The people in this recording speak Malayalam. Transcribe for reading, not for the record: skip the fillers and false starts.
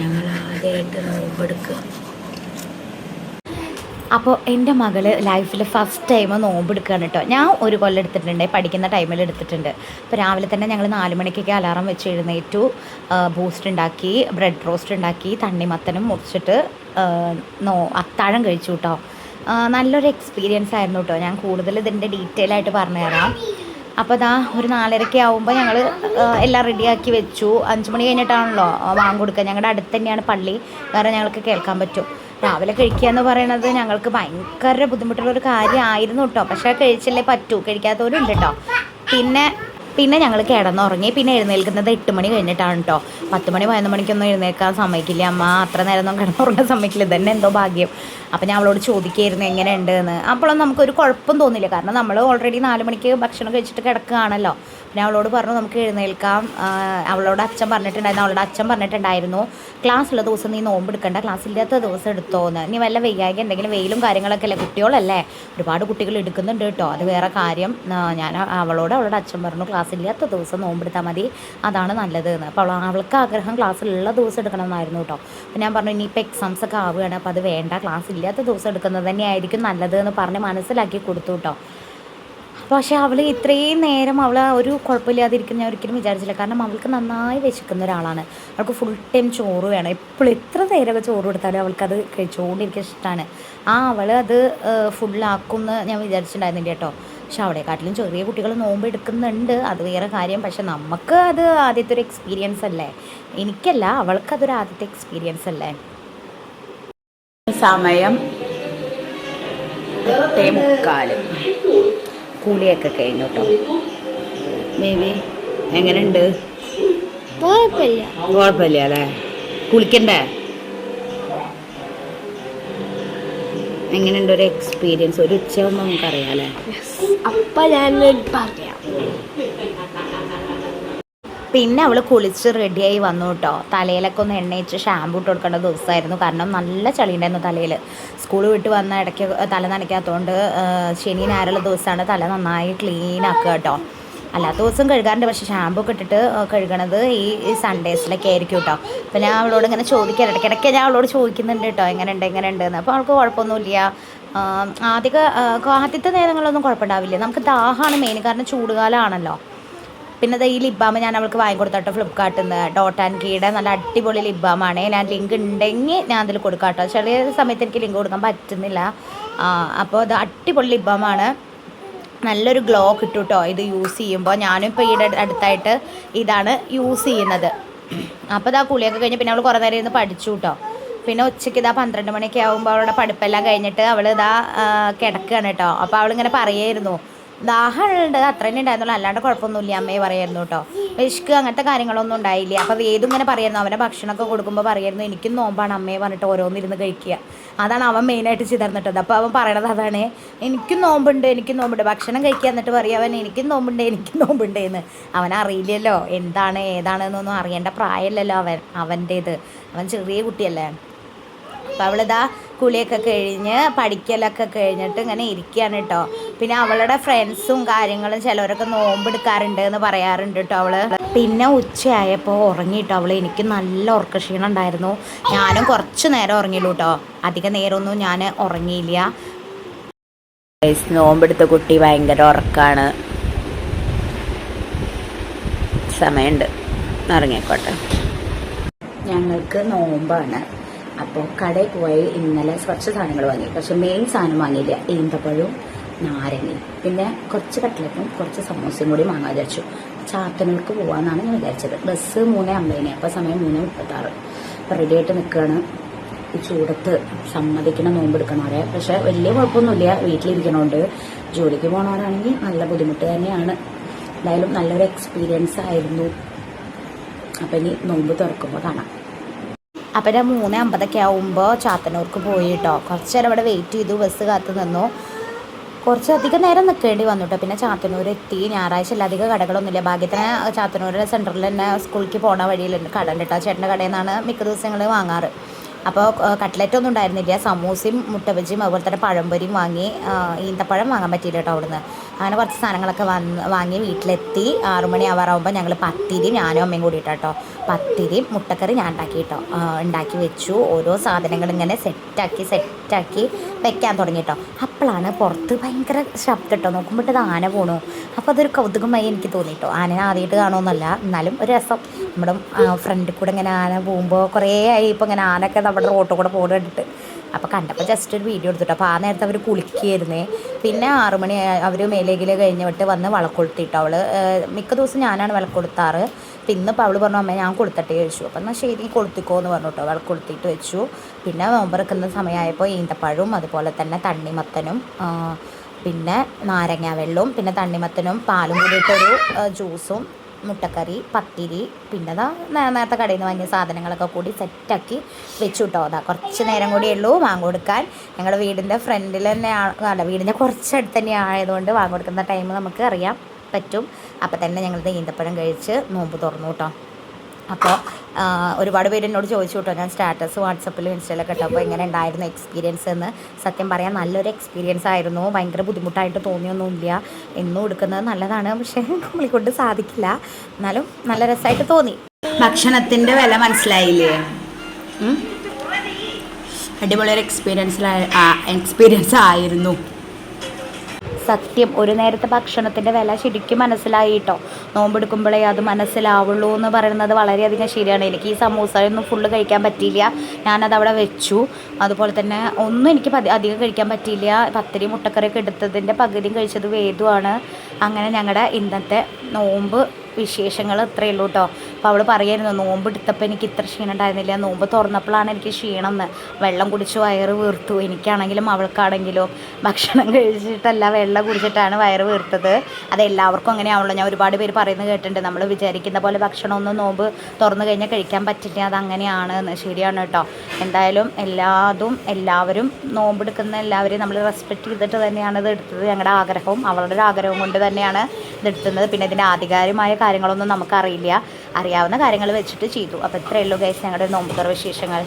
ഞങ്ങൾ ആദ്യമായിട്ട് നോമ്പെടുക്കുക. അപ്പോൾ എൻ്റെ മകൾ ലൈഫിൽ ഫസ്റ്റ് ടൈം നോമ്പെടുക്കുകയാണ് കേട്ടോ. ഞാൻ ഒരു കൊല്ലം എടുത്തിട്ടുണ്ട്, പഠിക്കുന്ന ടൈമിൽ എടുത്തിട്ടുണ്ട്. അപ്പോൾ രാവിലെ തന്നെ ഞങ്ങൾ 4 മണിക്കൊക്കെ അലാറം വെച്ച് എഴുന്നേറ്റു. ബൂസ്റ്റ് ഉണ്ടാക്കി, ബ്രെഡ് റോസ്റ്റ് ഉണ്ടാക്കി, തണ്ണിമത്തനും മുറിച്ചിട്ട് അത്താഴം കഴിച്ചു കേട്ടോ. നല്ലൊരു എക്സ്പീരിയൻസ് ആയിരുന്നു കേട്ടോ. ഞാൻ കൂടുതൽ ഇതിൻ്റെ ഡീറ്റെയിൽ ആയിട്ട് പറഞ്ഞുതരാം. അപ്പോൾ അതാ ഒരു 4:30 ആകുമ്പോൾ ഞങ്ങൾ എല്ലാം റെഡിയാക്കി വെച്ചു. 5 മണി കഴിഞ്ഞിട്ടാണല്ലോ വാങ്ങി കൊടുക്കുക. ഞങ്ങളുടെ അടുത്ത് തന്നെയാണ് പള്ളി, കാരണം ഞങ്ങൾക്ക് കേൾക്കാൻ പറ്റും. രാവിലെ കഴിക്കുക എന്ന് പറയുന്നത് ഞങ്ങൾക്ക് ഭയങ്കര ബുദ്ധിമുട്ടുള്ളൊരു കാര്യമായിരുന്നു കേട്ടോ. പക്ഷേ കഴിച്ചല്ലേ പറ്റൂ, കഴിക്കാത്തവരും ഉണ്ട് കേട്ടോ. പിന്നെ ഞങ്ങൾ കിടന്നുറങ്ങി. പിന്നെ എഴുന്നേൽക്കുന്നത് 8 മണി കഴിഞ്ഞിട്ടാണ് കേട്ടോ. 10 മണി 11 മണിക്കൊന്നും എഴുന്നേൽക്കാൻ സമ്മതിക്കില്ല അമ്മ, അത്ര നേരമൊന്നും കിടന്നുറങ്ങാൻ സമ്മതിക്കില്ല. ഇതന്നെ എന്തോ ഭാഗ്യം. അപ്പം ഞാൻ അവളോട് ചോദിക്കുകയായിരുന്നു എങ്ങനെയുണ്ട് എന്ന്. അപ്പോഴൊന്നും നമുക്കൊരു കുഴപ്പം തോന്നില്ല, കാരണം നമ്മൾ ഓൾറെഡി 4 മണിക്ക് ഭക്ഷണം കഴിച്ചിട്ട് കിടക്കുകയാണല്ലോ. പിന്നെ അവളോട് പറഞ്ഞു നമുക്ക് എഴുന്നേൽക്കാം. അവളുടെ അച്ഛൻ പറഞ്ഞിട്ടുണ്ടായിരുന്നു ക്ലാസ്സുള്ള ദിവസം നീ നോമ്പെടുക്കണ്ട, ക്ലാസ് ഇല്ലാത്ത ദിവസം എടുത്തോന്ന്. നീ വല്ല വയ്യാകെ എന്തെങ്കിലും, വെയിലും കാര്യങ്ങളൊക്കെ അല്ലേ, കുട്ടികളല്ലേ, ഒരുപാട് കുട്ടികൾ എടുക്കുന്നുണ്ട് കേട്ടോ, അത് വേറെ കാര്യം. ഞാൻ അവളുടെ അച്ഛൻ പറഞ്ഞു ക്ലാസ് ഇല്ലാത്ത ദിവസം നോമ്പെടുത്താൽ മതി, അതാണ് നല്ലത് എന്ന്. അപ്പോൾ അവൾക്ക് ആഗ്രഹം ക്ലാസ്സിലുള്ള ദിവസം എടുക്കണം എന്നായിരുന്നു കേട്ടോ. അപ്പോൾ ഞാൻ പറഞ്ഞു ഇനിയിപ്പോൾ എക്സാംസ് ഒക്കെ ആവുകയാണ്, അപ്പോൾ അത് വേണ്ട, ക്ലാസ് ഇല്ലാത്ത ദിവസം എടുക്കുന്നത് തന്നെയായിരിക്കും നല്ലത് എന്ന് പറഞ്ഞ് മനസ്സിലാക്കി കൊടുത്തു കേട്ടോ. പക്ഷേ അവൾ ഇത്രയും നേരം അവൾ ഒരു കുഴപ്പമില്ലാതിരിക്കുന്ന ഞാൻ ഒരിക്കലും വിചാരിച്ചില്ല, കാരണം അവൾക്ക് നന്നായി വിശക്കുന്ന ഒരാളാണ്. അവൾക്ക് ഫുൾ ടൈം ചോറ് വേണം, എപ്പോഴും എത്ര നേരമൊക്കെ ചോറ് കൊടുത്താലും അവൾക്കത് കഴിച്ചുകൊണ്ടിരിക്കാൻ ഇഷ്ടമാണ്. അവൾ അത് ഫുള്ളാക്കുമെന്ന് ഞാൻ വിചാരിച്ചിട്ടുണ്ടായിരുന്നില്ല കേട്ടോ. പക്ഷെ അവിടെക്കാട്ടിലും ചെറിയ കുട്ടികൾ നോമ്പ് എടുക്കുന്നുണ്ട്, അത് വേറെ കാര്യം. പക്ഷെ നമുക്ക് അത് ആദ്യത്തെ ഒരു എക്സ്പീരിയൻസ് അല്ലേ, എനിക്കല്ല അവൾക്കതൊരു ആദ്യത്തെ എക്സ്പീരിയൻസ് അല്ലേ. സമയം 8:45, കൂലിയൊക്കെ കഴിഞ്ഞു കേട്ടോ. ബേബി എങ്ങനെയുണ്ട്? കുഴപ്പമില്ല അല്ലേ? കുളിക്കണ്ടേ? എങ്ങനെയുണ്ട് ഒരു എക്സ്പീരിയൻസ്? ഒരു ഉച്ചയൊന്നും നമുക്കറിയാം അല്ലേ? അപ്പം ഞാൻ പറയാം. പിന്നെ അവൾ കുളിച്ച് റെഡിയായി വന്നു കേട്ടോ. തലയിലൊക്കെ ഒന്ന് എണ്ണയിച്ച് ഷാമ്പൂ ഇട്ട് കൊടുക്കേണ്ട ദിവസമായിരുന്നു, കാരണം നല്ല ചളി ഉണ്ടായിരുന്നു തലയിൽ. സ്കൂൾ വിട്ട് വന്ന ഇടയ്ക്ക് തല നനയ്ക്കാത്തതുകൊണ്ട് ശനി ഞായറുള്ള ദിവസമാണ് തല നന്നായി ക്ലീൻ ആക്കുക കേട്ടോ. അല്ലാത്ത ദിവസം കഴുകാറുണ്ട്, പക്ഷേ ഷാമ്പൂ ഒക്കെ ഇട്ടിട്ട് കഴുകണത് ഈ സൺഡേസിലൊക്കെ ആയിരിക്കും കേട്ടോ. അപ്പോൾ ഞാൻ അവളോട് ഇങ്ങനെ ചോദിക്കാൻ ഇടയ്ക്കിടയ്ക്ക് ഞാൻ അവളോട് ചോദിക്കുന്നുണ്ട് കേട്ടോ എങ്ങനെയുണ്ട് എന്ന്. അപ്പോൾ അവൾക്ക് കുഴപ്പമൊന്നുമില്ല. ആദ്യത്തെ നേരങ്ങളിലൊന്നും കുഴപ്പമുണ്ടാവില്ല. നമുക്ക് ദാഹമാണ് മെയിൻ, കാരണം ചൂടുകാലമാണല്ലോ. പിന്നെ ഈ ലിബാം ഞാൻ അവൾക്ക് വാങ്ങിക്കൊടുത്തോട്ടോ ഫ്ലിപ്കാർട്ടിൽ നിന്ന്. ഡോട്ട് ആൻഡ് കീയുടെ നല്ല അടിപൊളി ലിബാമാണ്. ഞാൻ ലിങ്ക് ഉണ്ടെങ്കിൽ ഞാൻ അതിൽ കൊടുക്കാം കേട്ടോ. ചെറിയ സമയത്ത് എനിക്ക് ലിങ്ക് കൊടുക്കാൻ പറ്റുന്നില്ല. അപ്പോൾ അത് അടിപൊളി ലിബാമാണ്, നല്ലൊരു ഗ്ലോ കിട്ടും കേട്ടോ ഇത് യൂസ് ചെയ്യുമ്പോൾ. ഞാനും ഇപ്പോൾ ഈയുടെ അടുത്തായിട്ട് ഇതാണ് യൂസ് ചെയ്യുന്നത്. അപ്പോൾ ഇതാ കുളിയൊക്കെ കഴിഞ്ഞ് പിന്നെ അവൾ കുറേ നേരം ഇരുന്ന് പഠിച്ചു കേട്ടോ. പിന്നെ ഉച്ചയ്ക്ക് ഇതാ 12 മണിയൊക്കെ ആകുമ്പോൾ അവളുടെ പഠിപ്പെല്ലാം കഴിഞ്ഞിട്ട് അവൾ ഇതാ കിടക്കുകയാണ് കേട്ടോ. അപ്പോൾ അവളിങ്ങനെ പറയായിരുന്നു ദാഹമുണ്ട്, അത്ര തന്നെ ഉണ്ടായിരുന്നുള്ളൂ, അല്ലാണ്ട് കുഴപ്പമൊന്നുമില്ല അമ്മയെ പറയായിരുന്നു കേട്ടോ. വിശക്ക് അങ്ങനത്തെ കാര്യങ്ങളൊന്നും ഉണ്ടായില്ല. അപ്പോൾ വേദം ഇങ്ങനെ പറയായിരുന്നു, അവനെ ഭക്ഷണമൊക്കെ കൊടുക്കുമ്പോൾ പറയായിരുന്നു എനിക്കും നോമ്പാണ് അമ്മയെ പറഞ്ഞിട്ട് ഓരോന്നിരുന്ന് കഴിക്കുക. അതാണ് അവൻ മെയിനായിട്ട് ചെയ്തിരുന്നിട്ടത്. അപ്പോൾ അവൻ പറയണത് അതാണ്, എനിക്കും നോമ്പുണ്ട് ഭക്ഷണം കഴിക്കുക, എന്നിട്ട് പറയുക അവൻ എനിക്കും നോമ്പുണ്ട് എന്ന്. അവനറിയില്ലല്ലോ എന്താണ് ഏതാണെന്നൊന്നും അറിയേണ്ട പ്രായമല്ലല്ലോ അവൻ്റേത്, അവൻ ചെറിയ കുട്ടിയല്ലേ. അപ്പോൾ അവളിതാ കുളിയൊക്കെ കഴിഞ്ഞ് പഠിക്കലൊക്കെ കഴിഞ്ഞിട്ട് ഇങ്ങനെ ഇരിക്കുകയാണ് കേട്ടോ. പിന്നെ അവളുടെ ഫ്രണ്ട്സും കാര്യങ്ങളും ചിലവരൊക്കെ നോമ്പെടുക്കാറുണ്ട് എന്ന് പറയാറുണ്ട് കേട്ടോ അവൾ. പിന്നെ ഉച്ചയായപ്പോൾ ഉറങ്ങിയിട്ടോ അവൾ. എനിക്ക് നല്ല ഉറക്കക്ഷീണം ഉണ്ടായിരുന്നു, ഞാനും കുറച്ച് നേരം ഉറങ്ങിയുള്ളൂ കേട്ടോ, അധിക നേരമൊന്നും ഞാൻ ഉറങ്ങിയില്ല. നോമ്പെടുത്ത കുട്ടി ഭയങ്കര ഉറക്കമാണ്, സമയമുണ്ട്, ഇറങ്ങിക്കോട്ടെ. ഞങ്ങൾക്ക് നോമ്പാണ്. അപ്പോൾ കടയിൽ പോയി ഇന്നലെ കുറച്ച് സാധനങ്ങൾ വാങ്ങി, പക്ഷെ മെയിൻ സാധനം വാങ്ങിയില്ല, ഈന്തപ്പഴവും നാരങ്ങയും പിന്നെ കുറച്ച് കട്ട്ലറ്റും കുറച്ച് സമോസയും കൂടി വാങ്ങാൻ വിചാരിച്ചു. ചാത്തനൂർക്ക് പോകാമെന്നാണ് ഞാൻ വിചാരിച്ചത്. ബസ് 3:50, അപ്പോൾ സമയം 3:36. അപ്പോൾ റെഡി ആയിട്ട് നിൽക്കുകയാണ്. ഈ ചൂടത്ത് സമ്മതിക്കണം നോമ്പെടുക്കണവരെ. പക്ഷെ വലിയ കുഴപ്പമൊന്നുമില്ല, വീട്ടിലിരിക്കണോണ്ട്. ജോലിക്ക് പോകണവരാണെങ്കിൽ നല്ല ബുദ്ധിമുട്ട് തന്നെയാണ്. എന്തായാലും നല്ലൊരു എക്സ്പീരിയൻസ് ആയിരുന്നു. അപ്പം ഇനി നോമ്പ് തുറക്കുമ്പോൾ കാണാം. അപ്പം ഞാൻ 3:50 ആകുമ്പോൾ ചാത്തന്നൂർക്ക് പോയി കേട്ടോ. കുറച്ച് നേരം അവിടെ വെയിറ്റ് ചെയ്തു, ബസ് കാത്തു നിന്നു. കുറച്ചധികം നേരം നിൽക്കേണ്ടി വന്നു കേട്ടോ. പിന്നെ ചാത്തന്നൂർ എത്തി. ഞായറാഴ്ച അധികം കടകളൊന്നുമില്ല. ഭാഗ്യത്തിന് ചാത്തന്നൂർ സെൻറ്ററിൽ തന്നെ സ്കൂളിലേക്ക് പോണ വഴിയിലുണ്ട് കട ഉണ്ട് കേട്ടോ. ചേട്ടൻ്റെ കടയിൽ നിന്നാണ് മിക്ക ദിവസങ്ങൾ വാങ്ങാറ്. അപ്പോൾ കട്ട്ലറ്റൊന്നും ഉണ്ടായിരുന്നില്ല, സമൂസയും മുട്ടബജിയും അതുപോലെ തന്നെ പഴംപൊരിയും വാങ്ങി. ഈന്തപ്പഴം വാങ്ങാൻ പറ്റിയില്ല കേട്ടോ അവിടുന്ന്. അങ്ങനെ കുറച്ച് സാധനങ്ങളൊക്കെ വാങ്ങി വീട്ടിലെത്തി 6 മണി ആവാറാകുമ്പോൾ ഞങ്ങൾ പത്തിരി ഞാനും അമ്മയും കൂടിയിട്ടോ പത്തിരിയും മുട്ടക്കറി ഞാൻ ഉണ്ടാക്കി വെച്ചു. ഓരോ സാധനങ്ങൾ ഇങ്ങനെ സെറ്റാക്കി വെക്കാൻ തുടങ്ങി കേട്ടോ. അപ്പോഴാണ് പുറത്ത് ഭയങ്കര ശബ്ദം കേട്ടോ. നോക്കുമ്പോൾ ഇത് ആന പോണു. അപ്പോൾ അതൊരു കൗതുകമായി എനിക്ക് തോന്നിട്ടോ. ആനനെ ആദ്യമായിട്ട് കാണുമെന്നല്ല, എന്നാലും ഒരു രസം. നമ്മുടെ ഫ്രണ്ടിൽ കൂടെ ഇങ്ങനെ ആന പോകുമ്പോൾ കുറേ ആയി ഇപ്പോൾ ഇങ്ങനെ ആനയൊക്കെ നമ്മുടെ റോട്ടിൽ കൂടെ പോകുന്നത് കണ്ടിട്ട്. അപ്പോൾ കണ്ടപ്പോൾ ജസ്റ്റ് ഒരു വീഡിയോ എടുത്തിട്ടോ. അപ്പോൾ ആ നേരത്തെ അവർ കുളിക്കുകയായിരുന്നേ. പിന്നെ 6 മണി അവർ മേലേക്കിൽ കഴിഞ്ഞിട്ട് വന്ന് വിളക്കൊളുത്തിട്ടോ. അവൾ മിക്ക ദിവസം ഞാനാണ് വിളക്കൊടുത്താറ്. അപ്പോൾ ഇന്നിപ്പോൾ അവൾ പറഞ്ഞു അമ്മ ഞാൻ കൊളുത്തട്ടെ ചോദിച്ചു. അപ്പം എന്നാൽ ശരി കൊളുത്തിക്കോ എന്ന് പറഞ്ഞു കേട്ടോ. വിളക്കൊളുത്തിയിട്ട് വെച്ചു. പിന്നെ നോമ്പെടുക്കുന്ന സമയമായപ്പോൾ ഈന്തപ്പഴവും അതുപോലെ തന്നെ തണ്ണിമത്തനും പിന്നെ നാരങ്ങ വെള്ളവും പിന്നെ തണ്ണിമത്തനും പാലും കൂടിയിട്ടൊരു ജ്യൂസും മുട്ടക്കറി പത്തിരി പിന്നെ നേരത്തെ കടയിൽ നിന്ന് വാങ്ങിയ സാധനങ്ങളൊക്കെ കൂടി സെറ്റാക്കി വെച്ചു കേട്ടോ. കുറച്ച് നേരം കൂടിയേ ഉള്ളൂ വാങ്ങി കൊടുക്കാൻ. ഞങ്ങളുടെ വീടിൻ്റെ ഫ്രണ്ടിൽ തന്നെ അല്ല വീടിൻ്റെ കുറച്ചടുത്ത് തന്നെ ആയതുകൊണ്ട് വാങ്ങി കൊടുക്കുന്ന ടൈം നമുക്ക് അറിയാൻ പറ്റും. അപ്പോൾ തന്നെ ഞങ്ങളുടെ ഈന്തപ്പഴം കഴിച്ച് നോമ്പ് തുറന്നു കേട്ടോ. അപ്പോൾ ഒരുപാട് പേര് എന്നോട് ചോദിച്ചു കേട്ടോ. ഞാൻ സ്റ്റാറ്റസ് വാട്സപ്പിലും ഇൻസ്റ്റയിലൊക്കെ ഇട്ടപ്പോൾ എങ്ങനെ ഉണ്ടായിരുന്നു എക്സ്പീരിയൻസ് എന്ന്. സത്യം പറയാൻ നല്ലൊരു എക്സ്പീരിയൻസ് ആയിരുന്നു. ഭയങ്കര ബുദ്ധിമുട്ടായിട്ട് തോന്നിയൊന്നുമില്ല. എന്നും എടുക്കുന്നത് നല്ലതാണ്, പക്ഷേ നമ്മളിക്കൊണ്ട് സാധിക്കില്ല. എന്നാലും നല്ല രസമായിട്ട് തോന്നി. ഭക്ഷണത്തിൻ്റെ വില മനസ്സിലായില്ലേ? അടിപൊളിയൊരു എക്സ്പീരിയൻസ് ആയിരുന്നു. സത്യം ഒരു നേരത്തെ ഭക്ഷണത്തിൻ്റെ വില ശരിക്കും മനസ്സിലായി കേട്ടോ. നോമ്പെടുക്കുമ്പോഴേ അത് മനസ്സിലാവുള്ളൂ എന്ന് പറയുന്നത് വളരെയധികം ശരിയാണ്. എനിക്ക് ഈ സമൂസയൊന്നും ഫുള്ള് കഴിക്കാൻ പറ്റിയില്ല. ഞാനതവിടെ വെച്ചു. അതുപോലെ തന്നെ ഒന്നും എനിക്ക് അധികം കഴിക്കാൻ പറ്റിയില്ല. പത്തിരി മുട്ടക്കറിയൊക്കെ എടുത്തതിൻ്റെ പകുതിയും കഴിച്ചത് വേദുവാണ്. അങ്ങനെ ഞങ്ങളുടെ ഇന്നത്തെ നോമ്പ് വിശേഷങ്ങൾ ഇത്രയേ ഉള്ളൂ കേട്ടോ. അപ്പോൾ അവൾ പറയായിരുന്നു നോമ്പ് എടുത്തപ്പോൾ എനിക്ക് ഇത്ര ക്ഷീണം ഉണ്ടായിരുന്നില്ല, നോമ്പ് തുറന്നപ്പോഴാണ് എനിക്ക് ക്ഷീണം എന്ന്. വെള്ളം കുടിച്ച് വയറ് വീർത്തു. എനിക്കാണെങ്കിലും അവൾക്കാണെങ്കിലും ഭക്ഷണം കഴിച്ചിട്ടല്ല വെള്ളം കുടിച്ചിട്ടാണ് വയറ് വീർത്തത്. അതെല്ലാവർക്കും അങ്ങനെയാവുള്ളൂ. ഞാൻ ഒരുപാട് പേര് പറയുന്നത് കേട്ടിട്ടുണ്ട് നമ്മൾ വിചാരിക്കുന്ന പോലെ ഭക്ഷണമൊന്നും നോമ്പ് തുറന്നു കഴിഞ്ഞാൽ കഴിക്കാൻ പറ്റില്ല, അതങ്ങനെയാണ് എന്ന്. ശരിയാണ് കേട്ടോ. എന്തായാലും എല്ലാവരും നോമ്പെടുക്കുന്ന എല്ലാവരെയും നമ്മൾ റെസ്പെക്റ്റ് ചെയ്തിട്ട് തന്നെയാണ് ഇത് എടുത്തത്. ഞങ്ങളുടെ ആഗ്രഹവും അവളുടെ ഒരു ആഗ്രഹവും കൊണ്ട് തന്നെയാണ് ഇതെടുക്കുന്നത്. പിന്നെ ഇതിൻ്റെ ആധികാരികമായ കാര്യങ്ങളൊന്നും നമുക്കറിയില്ല. അറിയാവുന്ന കാര്യങ്ങൾ വെച്ചിട്ട് ചെയ്തു. അപ്പോൾ ഇത്രയേ ഉള്ളൂ ഗൈസ് ഞങ്ങളുടെ നോമ്പ് തുറ വിശേഷങ്ങൾ.